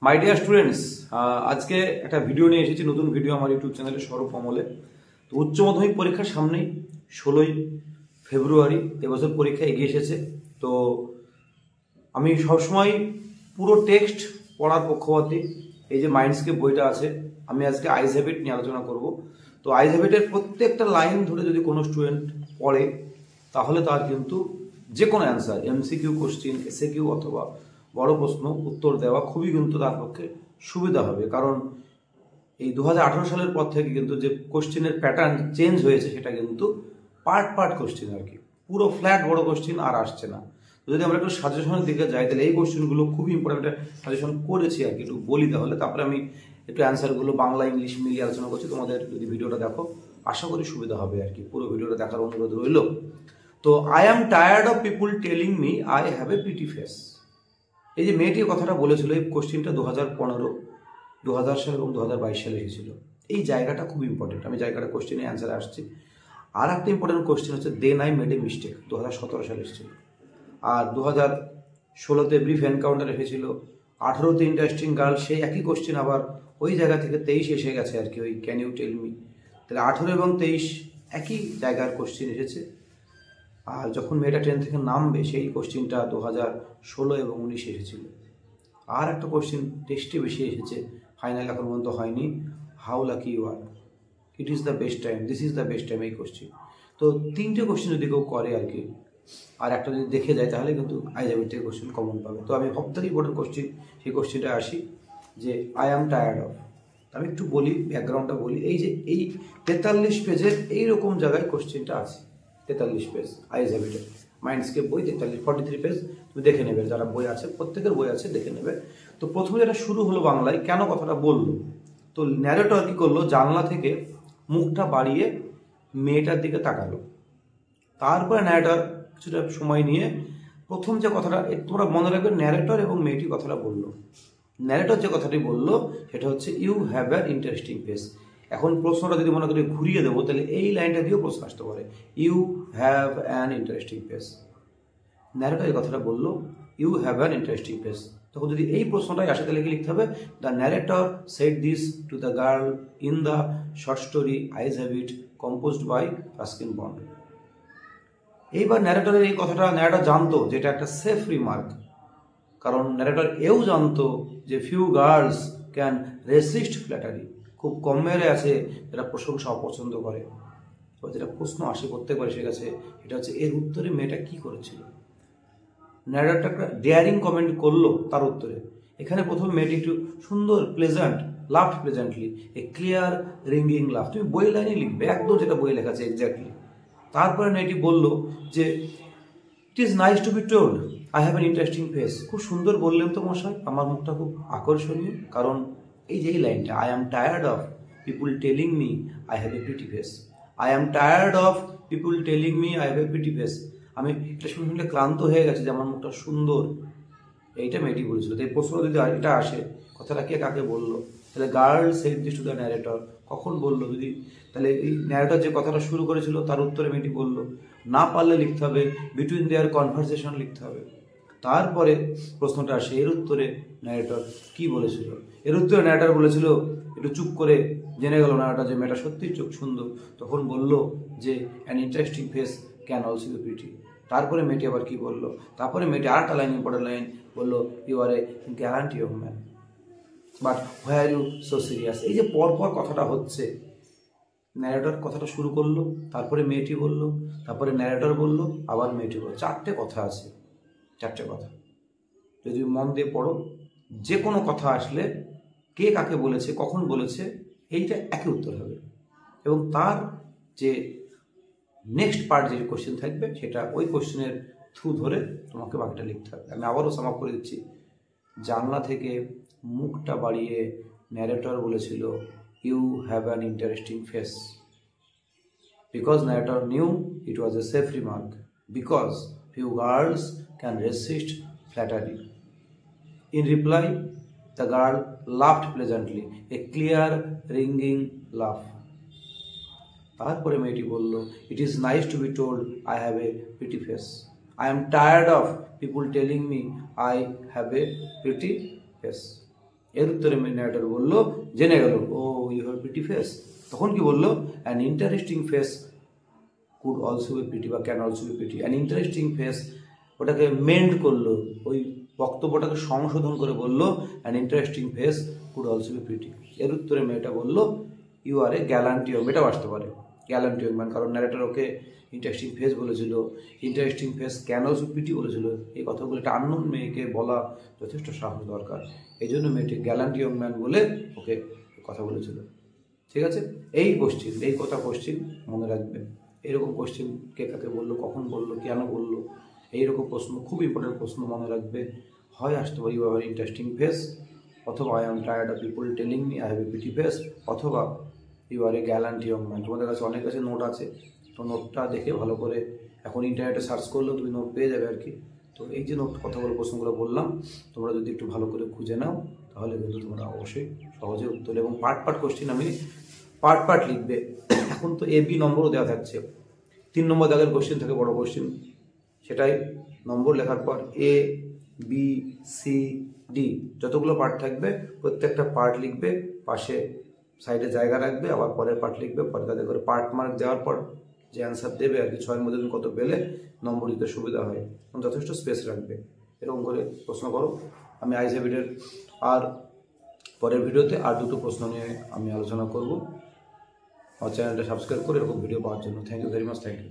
My dear students, আজকে একটা video নিয়ে এসেছি, নতুন ভিডিও আমার ইউটিউব চ্যানেলে স্বরূপ অমলে। তো উচ্চ মাধ্যমিক পরীক্ষার সামনেই 16ই ফেব্রুয়ারি এবছর পরীক্ষা এগিয়ে এসেছে। তো আমি সবসময় পুরো টেক্সট পড়ার পক্ষপাতী। এই যে মাইন্ডস্কেপ বইটা আছে, আমি আজকে আইজ হ্যাবিট নিয়ে আলোচনা করব। তো আইজ হ্যাবিটের প্রত্যেকটা লাইন ধরে যদি কোনো স্টুডেন্ট পড়ে তাহলে তার কিন্তু যে কোনো অ্যান্সার, এমসিকিউ কোশ্চিন, এসএকিউ অথবা বড় প্রশ্ন উত্তর দেওয়া খুবই কিন্তু তার পক্ষে সুবিধা হবে। কারণ এই 2018 সালের পর থেকে কিন্তু যে কোশ্চিনের প্যাটার্ন চেঞ্জ হয়েছে সেটা কিন্তু পার্ট কোশ্চিন আর কি, পুরো ফ্ল্যাট বড় কোশ্চিন আর আসছে না। তো যদি আমরা একটু সাজেশনের দিকে যাই তাহলে এই কোশ্চিনগুলো খুবই ইম্পর্টেন্ট সাজেশন করেছি আর কি, একটু বলি তাহলে। তারপরে আমি একটু অ্যান্সারগুলো বাংলা ইংলিশ মিলিয়ে আলোচনা করছি। তোমাদের যদি ভিডিওটা দেখো আশা করি সুবিধা হবে আর কি, পুরো ভিডিওটা দেখার অনুরোধ রইল। তো I am tired of people telling me I have a pretty face. এই যে মেয়েটির কথাটা বলেছিল, এই কোশ্চিনটা 2015, 2000 সাল এবং 2022 সালে এসেছিল। এই জায়গাটা খুব ইম্পর্টেন্ট, আমি জায়গাটা কোশ্চেনে অ্যান্সারে আসছি। আর একটা ইম্পর্টেন্ট কোশ্চেন হচ্ছে then I made a mistake, 2017 সালে এসেছিল। আর 2016তে ব্রিফ এনকাউন্টার এসেছিল। 18তে ইন্টারেস্টিং গার্ল, সেই একই কোশ্চেন আবার ওই জায়গা থেকে 23 এসে গেছে আর কি, ওই ক্যান ইউ টেল মি। তাহলে 18 এবং 23 একই জায়গার কোশ্চেন এসেছে। আর যখন মেয়েটা ট্রেন থেকে নামবে সেই কোশ্চিনটা 2016 এবং 19 এসেছিল। আর একটা কোশ্চিন টেস্টে বেশি এসেছে, ফাইনাল এখন পর্যন্ত হয়নি, how lucky you are, it is the best time, this is the best time, এই কোশ্চিন। তো তিনটে কোশ্চিন যদি কেউ করে আর কি, আর একটা যদি দেখে যায় তাহলে কিন্তু আইজ হ্যাবিট থেকে কোশ্চিন কমন পাবে। তো আমি সবথেকে ইম্পর্টেন্ট কোশ্চিন, সেই কোশ্চিনটা আসি যে আই অ্যাম টায়ার্ড অফ। আমি একটু বলি, ব্যাকগ্রাউন্ডটা বলি। এই যে এই 43 পেজের এইরকম জায়গায় কোশ্চিনটা আছে, 43 পেজ আইজ হ্যাবিটের মাইন্ডস্কেপ বই, 43 পেজ। তুমি দেখে নেবে, যারা বই আছে, প্রত্যেকের বই আছে, দেখে নেবে। তো প্রথমে যেটা শুরু হলো বাংলায়, কেন কথাটা বললো। তো ন্যারেটর কি করলো, জানলা থেকে মুখটা বাড়িয়ে মেয়েটার দিকে তাকালো। তারপরে ন্যারেটর কিছুটা সময় নিয়ে প্রথম যে কথাটা তোমরা মনে রাখবে, ন্যারেটর এবং মেয়েটি কথাটা বললো। ন্যারেটর যে কথাটি বললো সেটা হচ্ছে you have an interesting face. এখন প্রশ্নটা যদি মনে করি ঘুরিয়ে দেবো তাহলে এই লাইনটা দিয়েও প্রশ্ন আসতে পারে, you have an interesting face. Narrator এই কথাটা বললো you have an interesting face. তখন যদি এই প্রশ্নটাই আসে তাহলে কি লিখতে হবে, the narrator said this to the girl in the short story eyes have it composed by Ruskin Bond. এইবার ন্যারেটরের এই কথাটা ন্যারেটর জানতো যে এটা একটা সেফ রিমার্ক, কারণ ন্যারেটর এও জানতো যে few girls can resist flattery, খুব কম মেয়েরা আছে যারা প্রশংসা অপছন্দ করে। এবার যেটা প্রশ্ন আসে প্রত্যেকবার এসে গেছে, এটা হচ্ছে এর উত্তরে মেয়েটা কি করেছিল। ন্যারেটরটা একটা ডেয়ারিং কমেন্ট করলো তার উত্তরে। এখানে প্রথমে মেয়েটি একটু সুন্দর pleasant, laughed pleasantly, a clear ringing লাফ। তুমি বই লাইনে লিখবে একদম যেটা বই লেখা আছে এক্স্যাক্টলি। তারপরে মেয়েটি বললো যে ইট is nice to be told I have an interesting face. খুব সুন্দর বললেন তো মশাই, আমার মুখটা খুব আকর্ষণীয়। কারণ এই যে এই লাইনটা, I am tired of people telling me I have a pretty face, I am tired of people telling me I have a pretty face. আমি এটা শুনলে ক্লান্ত হয়ে গেছে যে আমার মুখটা সুন্দর, এইটা মেয়েটি বলেছিল। তো এই প্রশ্ন যদি এটা আসে, কথাটা কে কাকে বললো, তাহলে girl said this to the narrator, কখন বললো, যদি তাহলে এই ন্যারেটর যে কথাটা শুরু করেছিল তার উত্তরে মেয়েটি বললো। না পারলে লিখতে হবে বিটুইন দেয়ার কনভারসেশন লিখতে হবে। তারপরে প্রশ্নটা আসে এর উত্তরে ন্যারেটর কি বলেছিল। এর উত্তরে ন্যারেটর বলেছিল, একটু চুপ করে জেনে গেল ন্যারেটর যে মেয়েটা সত্যিই চোখ সুন্দর, তখন বলল যে an interesting face can also be pretty. তারপরে মেয়েটি আবার কি বললো, তারপরে মেয়েটি আরেকটা লাইন, ইম্পর্টেন্ট লাইন বললো, you are a guarantee of man but where you so serious. এই যে পরপর কথাটা হচ্ছে, ন্যারেটর কথাটা শুরু করলো, তারপরে মেয়েটি বললো, তারপরে ন্যারেটর বললো, আবার মেয়েটি বললো। চারটে কথা আছে, চারটে কথা যদি মন দিয়ে পড়ো, যে কোনো কথা আসলে কে কাকে বলেছে, কখন বলেছে, এইটা একই উত্তর হবে। এবং তার যে নেক্সট পার্ট যে কোশ্চেন থাকবে সেটা ওই কোশ্চেনের থ্রু ধরে তোমাকে বাকিটা লিখতে হবে। আমি আবারও সাম আপ করে দিচ্ছি। জানলা থেকে মুখটা বাড়িয়ে ন্যারেটর বলেছিল you have an interesting face, because narrator knew it was a safe remark, because few girls can resist flattery. In reply the girl laughed pleasantly, a clear ringing laugh. তারপরে মেয়েটি বলল, it is nice to be told I have a pretty face, I am tired of people telling me I have a pretty face. এর উত্তরে narrator বললো, জেনে গেল, oh you have pretty face. তখন কি বললো, an interesting face could also be pretty বা can also be pretty. An interesting face ওটাকে মেন্ড করলো, ওই বক্তব্যটাকে সংশোধন করে বললো an interesting face could also be pretty. এর উত্তরে মেয়েটা বললো, you are a gallant young. এটাও আসতে পারে, গ্যালান্ট ইয়ং ম্যান, কারণ ন্যারেটর ওকে ইন্টারেস্টিং ফেস বলেছিল, interesting face can also pretty বলেছিল। এই কথাগুলো একটা আননোন মেয়েকে বলা যথেষ্ট সাহস দরকার, এই জন্য মেয়েটি গ্যালান্ট ইয়ং ম্যান বলে ওকে কথা বলেছিল। ঠিক আছে, এই কোশ্চিন, এই কথা কোশ্চিন মনে রাখবেন। এইরকম কোশ্চিন কে কাকে বললো, কখন বললো, কেন বললো, এইরকম প্রশ্ন খুব ইম্পর্টেন্ট প্রশ্ন মনে রাখবে। হয় আসতে পারে ইউ হ্যাভ ইন্টারেস্টিং ফেস, অথবা I am tired of people telling me I have a pretty face, অথবা you are a gallant young man. তোমাদের কাছে অনেক কাছে নোট আছে, তো নোটটা দেখে ভালো করে, এখন ইন্টারনেটে সার্চ করলেও তুমি নোট পেয়ে যাবে আর কি। তো এই যে নোট কথাগুলো প্রশ্নগুলো বললাম, তোমরা যদি একটু ভালো করে খুঁজে নাও তাহলে কিন্তু তোমরা অবশ্যই সহজে উত্তর, এবং পার্ট কোশ্চিন আমি পার্ট লিখবে। এখন তো AB নম্বরও দেওয়া থাকছে, 3 নম্বর দাগের কোশ্চিন থাকে, বড় কোশ্চিন, সেটাই নম্বর লেখার পর ABCD যতগুলো পার্ট থাকবে প্রত্যেকটা পার্ট লিখবে, পাশে সাইডে জায়গা রাখবে, আবার পরের পার্ট লিখবে, পরে তাদের করে পার্ট মার্ক দেওয়ার পর যে অ্যান্সার দেবে আর কি, 6-এর মধ্যে তুমি কত পেলে নম্বর দিতে সুবিধা হয়, এবং যথেষ্ট স্পেস রাখবে। এরকম করে প্রশ্ন করো। আমি আইসিএবির আর পরের ভিডিওতে আর 2টো প্রশ্ন নিয়ে আমি আলোচনা করব। আমার চ্যানেলটা সাবস্ক্রাইব করে এরকম ভিডিও পাওয়ার জন্য। Thank you very much, thank you.